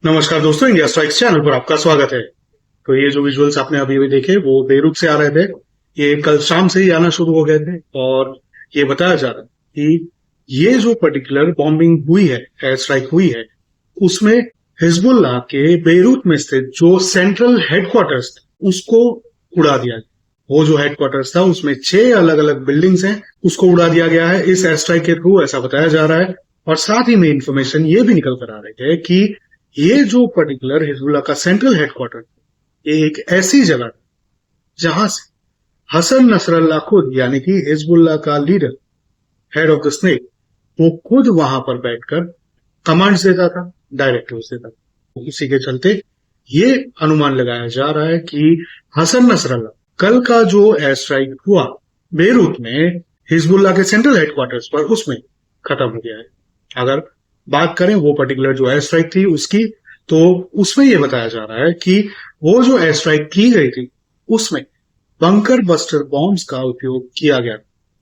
नमस्कार दोस्तों, India strikes channel पर आपका स्वागत है। तो ये जो विजुअल्स आपने अभी अभी देखे वो बेरूत से आ रहे थे। ये कल शाम से ही आना शुरू हो गए थे और ये बताया जा रहा है कि ये जो पर्टिकुलर बॉम्बिंग हुई है, एयर स्ट्राइक हुई है, उसमें हिजबुल्लाह के बेरूत में स्थित जो सेंट्रल हेडक्वार्टर्स उसको उड़ा दिया गया। वो जो हेडक्वार्टर्स था उसमें 6 अलग अलग बिल्डिंग्स हैं, उसको उड़ा दिया गया है इस एयर स्ट्राइक के थ्रू, ऐसा बताया जा रहा है। और साथ ही में इंफॉर्मेशन ये भी निकल कर आ रही है कि ये जो पर्टिकुलर हिजबुल्लाह का सेंट्रल हेडक्वार्टर, ये एक ऐसी जगह है जहां से हसन नसरल्लाह खुद, यानी कि हिजबुल्लाह का leader, head of the snake, वो खुद वहां पर बैठकर कमांड्स देता था, डायरेक्टिव्स देता था। उसी के चलते ये अनुमान लगाया जा रहा है कि हसन नसरल्लाह कल का जो एयर स्ट्राइक हुआ बेरूत में हिजबुल्लाह के सेंट्रल हेडक्वार्टर्स पर, उसमें खत्म हो गया है। अगर बात करें वो पर्टिकुलर जो एयर स्ट्राइक थी उसकी, तो उसमें यह बताया जा रहा है कि वो जो एयर स्ट्राइक की गई थी उसमें बंकर बस्टर बॉम्ब्स का उपयोग किया गया।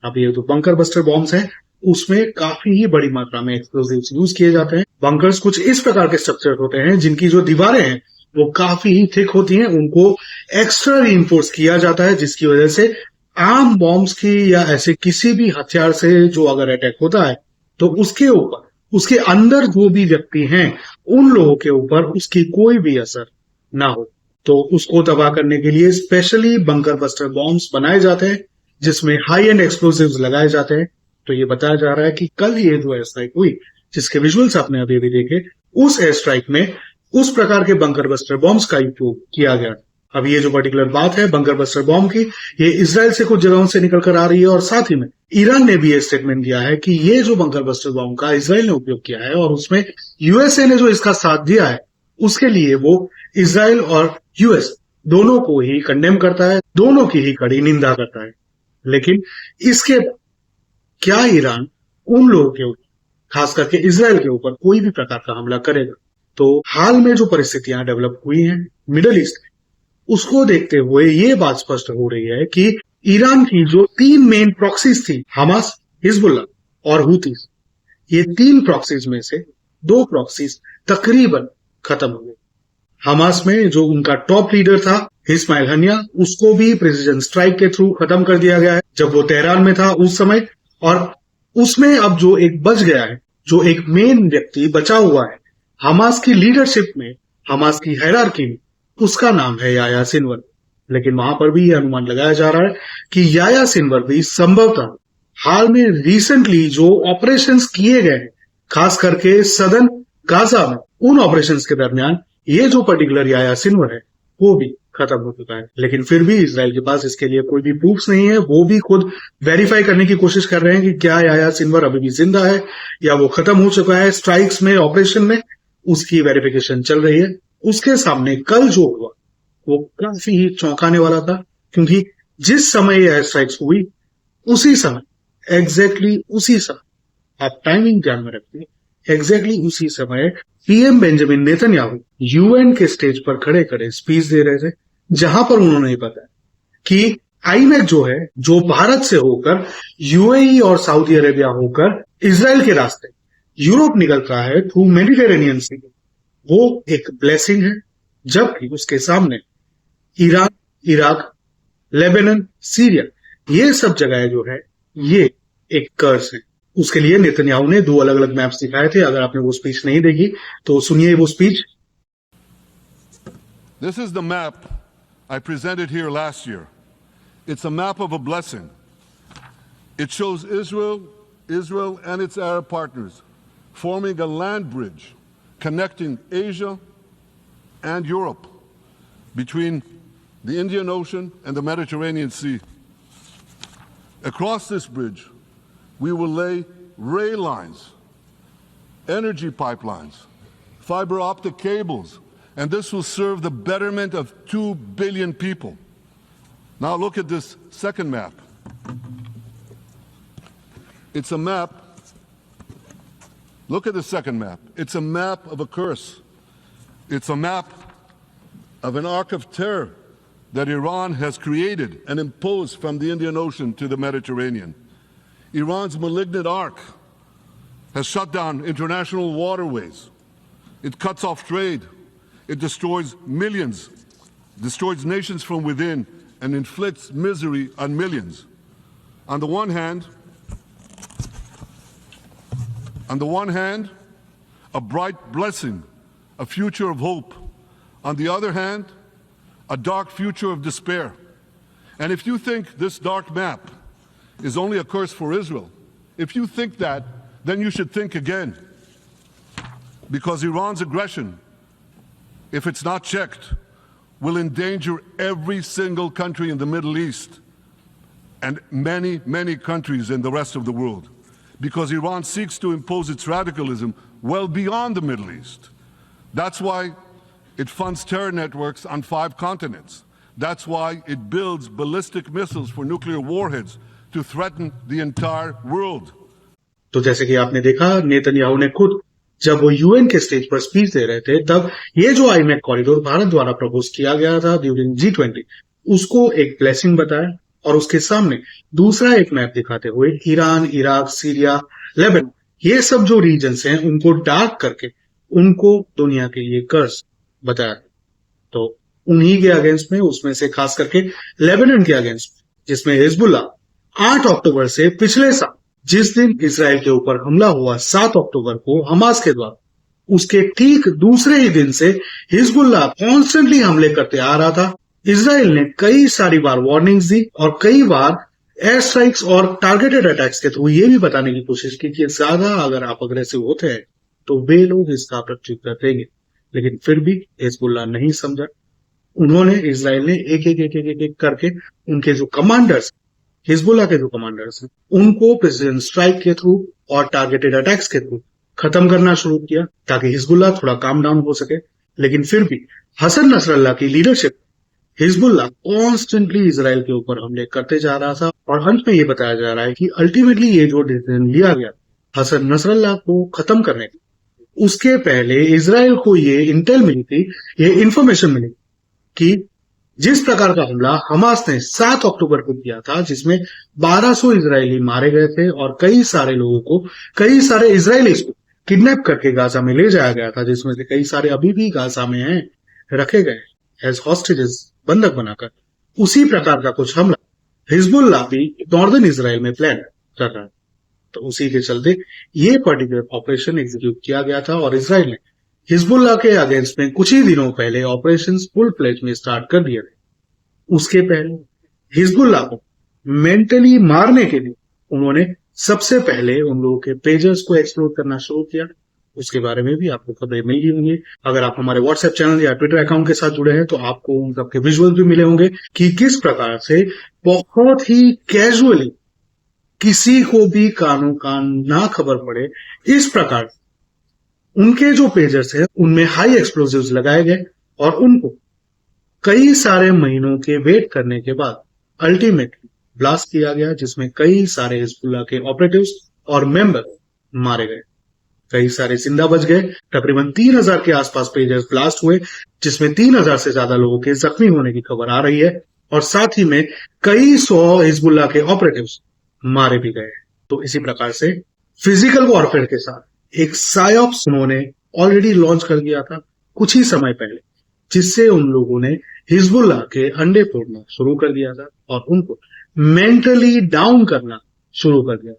अब ये जो बंकर बस्टर बॉम्ब्स हैं उसमें काफी ही बड़ी मात्रा में एक्सप्लोजिव्स यूज किए जाते हैं। बंकर्स कुछ इस प्रकार के स्ट्रक्चर होते हैं जिनकी जो दीवारें हैं वो काफी ही थिक होती हैं, उनको एक्स्ट्रा रीइंफोर्स किया जाता है, जिसकी वजह से आम बॉम्ब्स की या ऐसे किसी भी हथियार से जो अगर अटैक होता है तो उसके ऊपर, उसके अंदर जो भी व्यक्ति हैं उन लोगों के ऊपर उसकी कोई भी असर ना हो। तो उसको तबाह करने के लिए स्पेशली बंकर बस्टर बॉम्ब्स बनाए जाते हैं जिसमें हाई एंड एक्सप्लोसिव्स लगाए जाते हैं। तो ये बताया जा रहा है कि कल ये जो एयर स्ट्राइक हुई, जिसके विजुअल्स आपने अभी अभी देखे, उस एयर स्ट्राइक में उस प्रकार के बंकर बस्टर बॉम्ब्स का उपयोग किया गया। अब ये जो पर्टिकुलर बात है बंकर बस्टर बॉम्ब की, ये इसराइल से कुछ जगहों से निकल कर आ रही है और साथ ही में ईरान ने भी ये स्टेटमेंट दिया है कि ये जो बंकर बस्टर बॉम्ब का इसराइल ने उपयोग किया है और उसमें यूएसए ने जो इसका साथ दिया है, उसके लिए वो इसराइल और यूएस दोनों को ही कंडेम करता है, दोनों की ही कड़ी निंदा करता है। लेकिन इसके क्या ईरान उन लोगों के ऊपर, खास करके इसराइल के ऊपर, कोई भी प्रकार का हमला करेगा? तो हाल में जो परिस्थितियां डेवलप हुई हैं मिडल ईस्ट में, उसको देखते हुए ये बात स्पष्ट हो रही है कि ईरान की जो 3 मेन प्रॉक्सीज थी, हमास, हिजबुल्लाह और हुतीस, ये 3 प्रॉक्सीज में से 2 प्रॉक्सीज तकरीबन खत्म हो गई। हमास में जो उनका टॉप लीडर था इस्माइल हनिया, उसको भी प्रेसिडेंट स्ट्राइक के थ्रू खत्म कर दिया गया है जब वो तेहरान में था उस समय। और उसमें अब जो एक बच गया है, जो एक मेन व्यक्ति बचा हुआ है हमास की लीडरशिप में, हमास की हायरार्की में, उसका नाम है याया सिनवर। लेकिन वहां पर भी यह अनुमान लगाया जा रहा है कि याया सिनवर भी संभवतः हाल में रिसेंटली जो ऑपरेशंस किए गए हैं, खास करके सदन गाजा में, उन ऑपरेशंस के दरमियान ये जो पर्टिकुलर याया सिनवर है वो भी खत्म हो चुका है। लेकिन फिर भी इसराइल के पास इसके लिए कोई भी प्रूफ्स नहीं है। वो भी खुद वेरीफाई करने की कोशिश कर रहे हैं कि क्या याया सिनवर अभी भी जिंदा है या वो खत्म हो चुका है स्ट्राइक्स में, ऑपरेशन में। उसकी वेरिफिकेशन चल रही है। उसके सामने कल जो हुआ वो काफी ही चौंकाने वाला था, क्योंकि जिस समय ये एयर स्ट्राइक्स हुई उसी समय, एग्जैक्टली उसी समय, आप टाइमिंग ध्यान में रखिए, एग्जैक्टली उसी समय पीएम बेंजामिन नेतन्याहू यूएन के स्टेज पर खड़े खड़े स्पीच दे रहे थे, जहां पर उन्होंने बताया कि आईमेक जो है, जो भारत से होकर यूएई और सऊदी अरेबिया होकर इसराइल के रास्ते यूरोप निकलता है थ्रू मेडिटेरेनियन सी, वो एक ब्लेसिंग है। जबकि उसके सामने ईरान, इराक, लेबनान, सीरिया, ये सब जगह जो है ये एक कर्ज है। उसके लिए नेतन्याहू ने 2 अलग अलग मैप्स दिखाए थे। अगर आपने वो स्पीच नहीं देखी तो सुनिए वो speech. This is the map I presented here last year. It's a map of a blessing. It shows Israel and its Arab partners forming a land bridge connecting Asia and Europe between the Indian Ocean and the Mediterranean Sea. Across this bridge, we will lay rail lines, energy pipelines, fiber optic cables, and this will serve the betterment of 2 billion people. Now look at this second map. It's a map. Look at the second map. It's a map of a curse. It's a map of an arc of terror that Iran has created and imposed from the Indian Ocean to the Mediterranean. Iran's malignant arc has shut down international waterways, It cuts off trade. It destroys millions, destroys nations from within, and inflicts misery on millions. On the one hand, a bright blessing, a future of hope. On the other hand, a dark future of despair. And if you think this dark map is only a curse for Israel, if you think that, then you should think again. Because Iran's aggression, if it's not checked, will endanger every single country in the Middle East and many, many countries in the rest of the world. Because Iran seeks to impose its radicalism well beyond the Middle East. That's why it funds terror networks on 5 continents. That's why it builds ballistic missiles for nuclear warheads to threaten the entire world. तो जैसे कि आपने देखा, Netanyahu ने खुद जब वो UN के स्टेज पर स्पीच दे रहे थे, तब ये जो आईमेक कॉरिडोर भारत द्वारा प्रपोज किया गया था ड्यूरिंग G20, उसको एक ब्लेसिंग बताया और उसके सामने दूसरा एक मैप दिखाते हुए ईरान, इराक, सीरिया, लेबनान, ये सब जो रीजन्स हैं उनको डार्क करके उनको दुनिया के लिए कर्ज बताया। तो उन्हीं के अगेंस्ट में, उसमें से खास करके लेबनान के अगेंस्ट में, जिसमें हिजबुल्ला 8 अक्टूबर से पिछले साल जिस दिन इसराइल के ऊपर हमला हुआ 7 अक्टूबर को हमास के द्वारा, उसके ठीक दूसरे ही दिन से हिजबुल्ला कॉन्स्टेंटली हमले करते आ रहा था। इसराइल ने कई सारी बार वार्निंग्स दी और कई बार एयर स्ट्राइक्स और टारगेटेड अटैक्स के थ्रू ये भी बताने की कोशिश की कि ज्यादा अगर आप अग्रेसिव होते हैं तो वे लोग इसका प्रत्युत्तर देंगे, लेकिन फिर भी हिजबुल्ला नहीं समझा। उन्होंने, इसराइल ने एक करके उनके जो कमांडर्स, हिजबुल्ला के जो कमांडर्स हैं, उनको प्रेसिडेंट स्ट्राइक के थ्रू और टारगेटेड अटैक्स के थ्रू खत्म करना शुरू किया ताकि हिजबुल्ला थोड़ा काम डाउन हो सके। लेकिन फिर भी हसन नसरल्ला की लीडरशिप, हिजबुल्ला कॉन्स्टेंटली इसराइल के ऊपर हमले करते जा रहा था और अंत में ये बताया जा रहा है कि अल्टीमेटली ये जो डिसीजन लिया गया हसन नसरल्ला को खत्म करने का, उसके पहले इसराइल को ये इंटेल मिली थी, ये इंफॉर्मेशन मिली कि जिस प्रकार का हमला हमास ने 7 अक्टूबर को किया था, जिसमें 1200 इजरायली मारे गए थे और कई सारे लोगों को, कई सारे इजरायलीज को किडनैप करके गाजा में ले जाया गया था, जिसमें से कई सारे अभी भी गाजा में हैं, रखे गए एज हॉस्टेजेस, बंधक बनाकर। उसी प्रकार का कुछ हमला हिजबुल्ला भी नॉर्दर्न इसराइल में प्लान कर रहा है। तो उसी के चलते ये पर्टिकुलर ऑपरेशन एग्जीक्यूट किया गया था और इसराइल ने हिजबुल्ला के अगेंस्ट में कुछ ही दिनों पहले ऑपरेशंस फुल फ्लेज में स्टार्ट कर दिए थे। उसके पहले हिजबुल्ला को मेंटली मारने के लिए उन्होंने सबसे पहले उन लोगों के पेजर्स को एक्सप्लोर करना शुरू किया। उसके बारे में भी आपको खबरें मिल गई होंगी। अगर आप हमारे व्हाट्सएप चैनल या ट्विटर अकाउंट के साथ जुड़े हैं तो आपको उन सबके विजुअल भी मिले होंगे कि किस प्रकार से बहुत ही कैजुअली, किसी को भी कानों कान ना खबर पड़े, इस प्रकार उनके जो पेजर्स है उनमें हाई एक्सप्लोजिव्स लगाए गए और उनको कई सारे महीनों के वेट करने के बाद अल्टीमेटली ब्लास्ट किया गया, जिसमें कई सारे हिजबुल्ला के ऑपरेटिव्स और मेंबर मारे गए, कई सारे जिंदा बच गए। तकरीबन 3000 के आसपास पेजर्स ब्लास्ट हुए, जिसमें 3000 से ज्यादा लोगों के जख्मी होने की खबर आ रही है और साथ ही में कई 100 हिजबुल्ला के ऑपरेटिव्स मारे भी गए। तो इसी प्रकार से फिजिकल वॉरफेयर के साथ एक सायोप्स उन्होंने ऑलरेडी लॉन्च कर दिया था कुछ ही समय पहले, जिससे उन लोगों ने हिजबुल्ला के अंडे फोड़ना शुरू कर दिया था और उनको मेंटली डाउन करना शुरू कर दिया।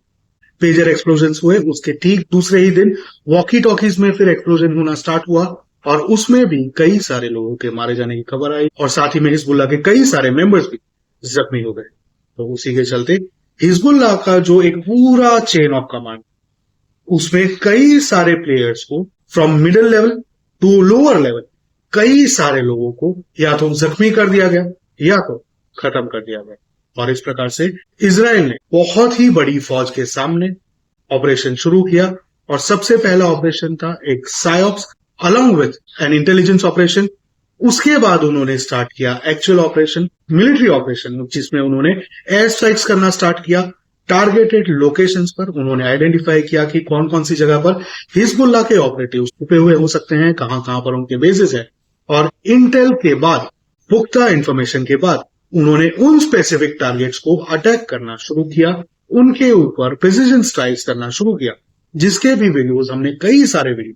पेजर एक्सप्लोजन्स हुए, उसके ठीक दूसरे ही दिन वॉकी टॉकीज में फिर एक्सप्लोजन होना स्टार्ट हुआ और उसमें भी कई सारे लोगों के मारे जाने की खबर आई और साथ ही में हिजबुल्ला के कई सारे मेंबर्स भी जख्मी हो गए। तो उसी के चलते हिजबुल्ला का जो एक पूरा चेन ऑफ कमांड, उसमें कई सारे प्लेयर्स को from middle level to lower level, कई सारे लोगों को या तो जख्मी कर दिया गया या तो खत्म कर दिया गया। और इस प्रकार से इजराइल ने बहुत ही बड़ी फौज के सामने ऑपरेशन शुरू किया और सबसे पहला ऑपरेशन था एक psyops along with an intelligence operation. उसके बाद उन्होंने स्टार्ट किया एक्चुअल ऑपरेशन, मिलिट्री ऑपरेशन, जिसमें उन्होंने एयर स्ट्राइक्स करना स्टार्ट किया टारगेटेड लोकेशंस पर। उन्होंने आइडेंटिफाई किया कि कौन कौन सी जगह पर हिजबुल्ला के ऑपरेटिव्स छुपे हुए हो सकते हैं, कहां कहां पर उनके बेसेस है। और इंटेल के बाद, पुख्ता इंफॉर्मेशन के बाद, उन्होंने उन स्पेसिफिक टारगेट्स को अटैक करना शुरू किया, उनके ऊपर प्रिसिजन स्ट्राइक्स करना शुरू किया, जिसके भी वीडियोस हमने, कई सारे वीडियो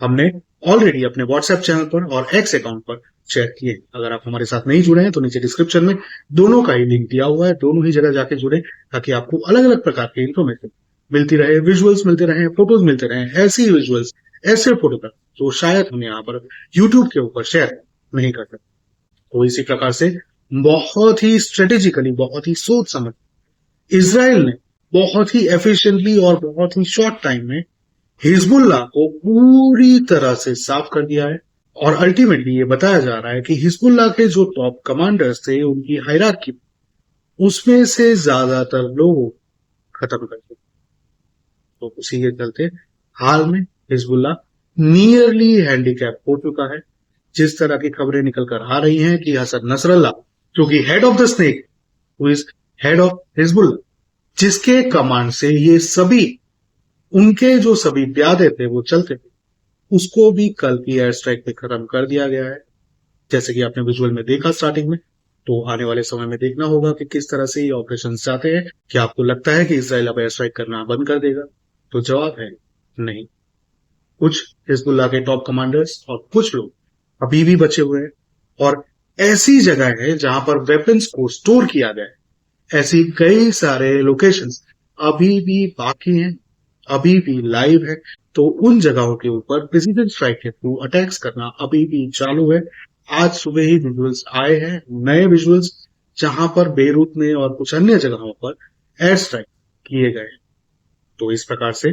हमने ऑलरेडी अपने व्हाट्सएप चैनल पर और एक्स अकाउंट पर शेयर किए। अगर आप हमारे साथ नहीं जुड़े हैं तो नीचे डिस्क्रिप्शन में दोनों का ही लिंक दिया हुआ है, दोनों ही जगह जाके जुड़े ताकि आपको अलग अलग प्रकार की इन्फॉर्मेशन मिलती रहे, विजुअल्स मिलते रहे, फोटोज मिलते रहे, ऐसी विजुअल्स, ऐसे फोटोग्राफ जो शायद हम यहाँ पर यूट्यूब के ऊपर शेयर नहीं कर सकते। तो इसी प्रकार से बहुत ही स्ट्रेटेजिकली, बहुत ही सोच समझ इजराइल ने बहुत ही एफिशिएंटली और बहुत ही शॉर्ट टाइम में हिजबुल्लाह को पूरी तरह से साफ कर दिया है। और अल्टीमेटली ये बताया जा रहा है कि हिजबुल्लाह के जो टॉप कमांडर्स थे, उनकी हायरार्की, उसमें से ज्यादातर लोग खत्म कर दिए। तो उसी के चलते हाल में हिजबुल्लाह नियरली हैंडीकैप हो चुका है। जिस तरह की खबरें निकल कर आ रही हैं कि हसन नसरल्लाह, जो कि head of the snake, who is head of Hezbollah, जिसके कमांड से ये सभी, उनके जो सभी प्यादे थे वो चलते थे, उसको भी कल की एयर स्ट्राइक पे खत्म कर दिया गया है। जैसे कि आपने विजुअल में देखा स्टार्टिंग में, तो आने वाले समय में देखना होगा कि किस तरह से ये ऑपरेशन जाते हैं। क्या आपको लगता है कि इजराइल अब एयर स्ट्राइक करना बंद कर देगा? तो जवाब है नहीं। कुछ हिजबुल्लाह के टॉप कमांडर्स और कुछ लोग अभी भी बचे हुए हैं, और ऐसी जगह है जहां पर वेपन्स को स्टोर किया गया है, ऐसी कई सारे लोकेशंस अभी भी बाकी हैं, अभी भी लाइव है। तो उन जगहों के ऊपर प्रिसीजन स्ट्राइक के थ्रू अटैक्स करना अभी भी चालू है। आज सुबह ही विजुअल्स आए हैं, नए विजुअल्स, जहां पर बेरूत में और कुछ अन्य जगहों पर एयर स्ट्राइक किए गए। तो इस प्रकार से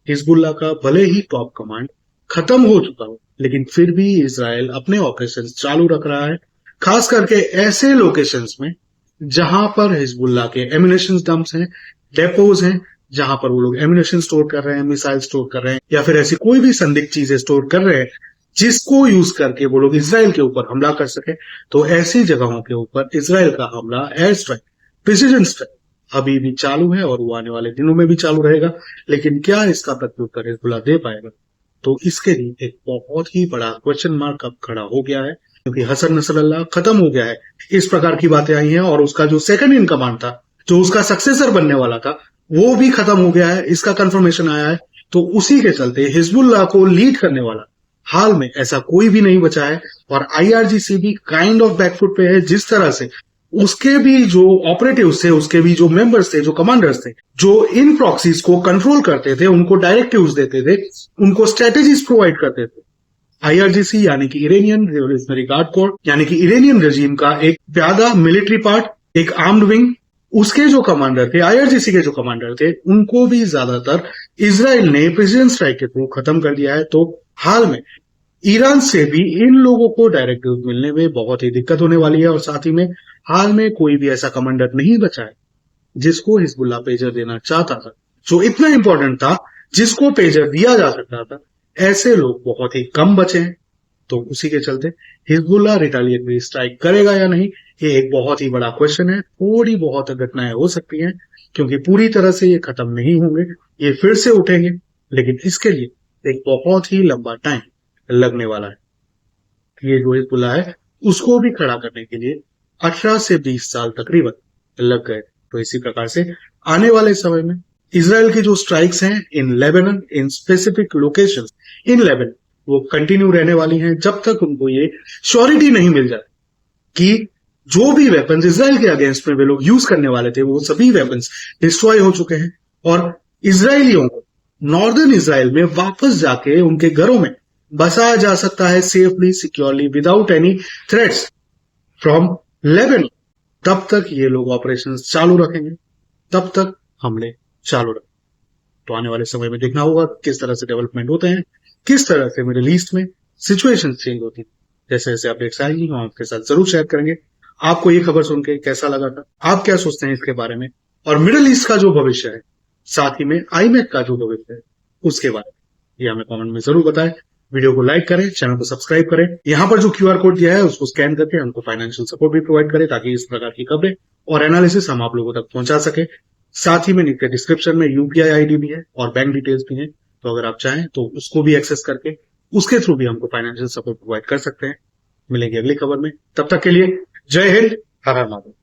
हिजबुल्लाह का भले ही टॉप कमांड खत्म हो चुका हो, लेकिन फिर भी इजराइल अपने ऑपरेशन चालू रख रहा है, खास करके ऐसे लोकेशंस में जहां पर हिजबुल्लाह के एम्यूनेशन डंप्स हैं, डेपोज हैं, जहां पर वो लोग एम्यूनेशन स्टोर कर रहे हैं, मिसाइल स्टोर कर रहे हैं, या फिर ऐसी कोई भी संदिग्ध चीजें स्टोर कर रहे हैं जिसको यूज करके वो लोग इजराइल के ऊपर हमला कर सके। तो ऐसी जगहों के ऊपर इजराइल का हमला, एयर स्ट्राइक, प्रिसीजन स्ट्राइक अभी भी चालू है और वो आने वाले दिनों में भी चालू रहेगा। लेकिन क्या इसका प्रत्युत्तर हिजबुल्लाह दे पाएगा? तो इसके लिए एक बहुत ही बड़ा क्वेश्चन मार्क अब खड़ा हो गया है, क्योंकि हसन नसरल्लाह खत्म हो गया है, इस प्रकार की बातें आई हैं, और उसका जो सेकंड इन कमांड था, जो उसका सक्सेसर बनने वाला था, वो भी खत्म हो गया है, इसका कंफर्मेशन आया है। तो उसी के चलते हिजबुल्लाह को लीड करने वाला हाल में ऐसा कोई भी नहीं बचा है, और आईआरजीसी भी काइंड ऑफ बैकफुट पे है। जिस तरह से उसके भी जो ऑपरेटिव्स थे, उसके भी जो मेंबर्स थे, जो कमांडर्स थे, जो इन प्रॉक्सीज को कंट्रोल करते थे, उनको डायरेक्टिव्स देते थे, उनको स्ट्रेटेजीज प्रोवाइड करते थे, आईआरजीसी यानी कि इरानियन रिवोल्यूशनरी गार्ड कोर, यानी कि इरानियन रेजिम का एक प्यादा मिलिट्री पार्ट, एक आर्म्ड विंग, उसके जो कमांडर थे, आईआरजीसी के जो कमांडर थे, उनको भी ज्यादातर इजराइल ने प्रिसीजन स्ट्राइक के थ्रू खत्म कर दिया है। तो हाल में ईरान से भी इन लोगों को डायरेक्टिव मिलने में बहुत ही दिक्कत होने वाली है, और साथ ही में हाल में कोई भी ऐसा कमांडर नहीं बचा है जिसको हिजबुल्लाह पेजर देना चाहता था, जो इतना इंपॉर्टेंट था, जिसको पेजर दिया जा सकता था। ऐसे लोग बहुत ही कम बचे हैं। तो उसी के चलते हिजबुल्लाह रिटेलिएटरी स्ट्राइक करेगा या नहीं, ये एक बहुत ही बड़ा क्वेश्चन है। थोड़ी बहुत घटनाएं हो सकती हैं, क्योंकि पूरी तरह से ये खत्म नहीं होंगे, ये फिर से उठेंगे, लेकिन इसके लिए एक बहुत ही लंबा टाइम लगने वाला है। ये जो हिजबुल्लाह है, उसको भी खड़ा करने के लिए 18 से 20 साल तकरीबन लग गए। तो इसी प्रकार से आने वाले समय में इजराइल की जो स्ट्राइक्स हैं इन Lebanon, in specific locations in Lebanon, वो कंटिन्यू रहने वाली हैं जब तक उनको ये श्योरिटी नहीं मिल जाए कि जो भी वेपन्स इजराइल के अगेंस्ट में वे लोग यूज करने वाले थे, वो सभी वेपन्स डिस्ट्रॉय हो चुके हैं, और इजरायलियों को नॉर्दर्न इजराइल में वापस जाके उनके घरों में बसाया जा सकता है safely, securely, without any threats from Lebanon. तब तक ये लोग ऑपरेशन चालू रखेंगे, तब तक हमले चालू रखेंगे। तो आने वाले समय में देखना होगा किस तरह से डेवलपमेंट होते हैं, किस तरह से मिडिल ईस्ट में सिचुएशन चेंज होती है। जैसे जैसे अपडेट्स आएंगी हम आपके साथ जरूर शेयर करेंगे। आपको ये खबर सुन के कैसा लगा था, आप क्या सोचते हैं इसके बारे में, और मिडिल ईस्ट का जो भविष्य है, साथ ही में आईमेक का जो भविष्य है, उसके बारे में ये हमें कमेंट में जरूर बताएं। वीडियो को लाइक करें, चैनल को सब्सक्राइब करें। यहाँ पर जो क्यूआर कोड दिया है उसको स्कैन करके हमको फाइनेंशियल सपोर्ट भी प्रोवाइड करें, ताकि इस प्रकार की खबरें और एनालिसिस हम आप लोगों तक पहुंचा सके। साथ ही में नीचे डिस्क्रिप्शन में यूपीआई आईडी भी है और बैंक डिटेल्स भी है, तो अगर आप चाहें तो उसको भी एक्सेस करके उसके थ्रू भी हमको फाइनेंशियल सपोर्ट प्रोवाइड कर सकते हैं। मिलेंगे अगली खबर में, तब तक के लिए जय हिंद, हर हर महादेव।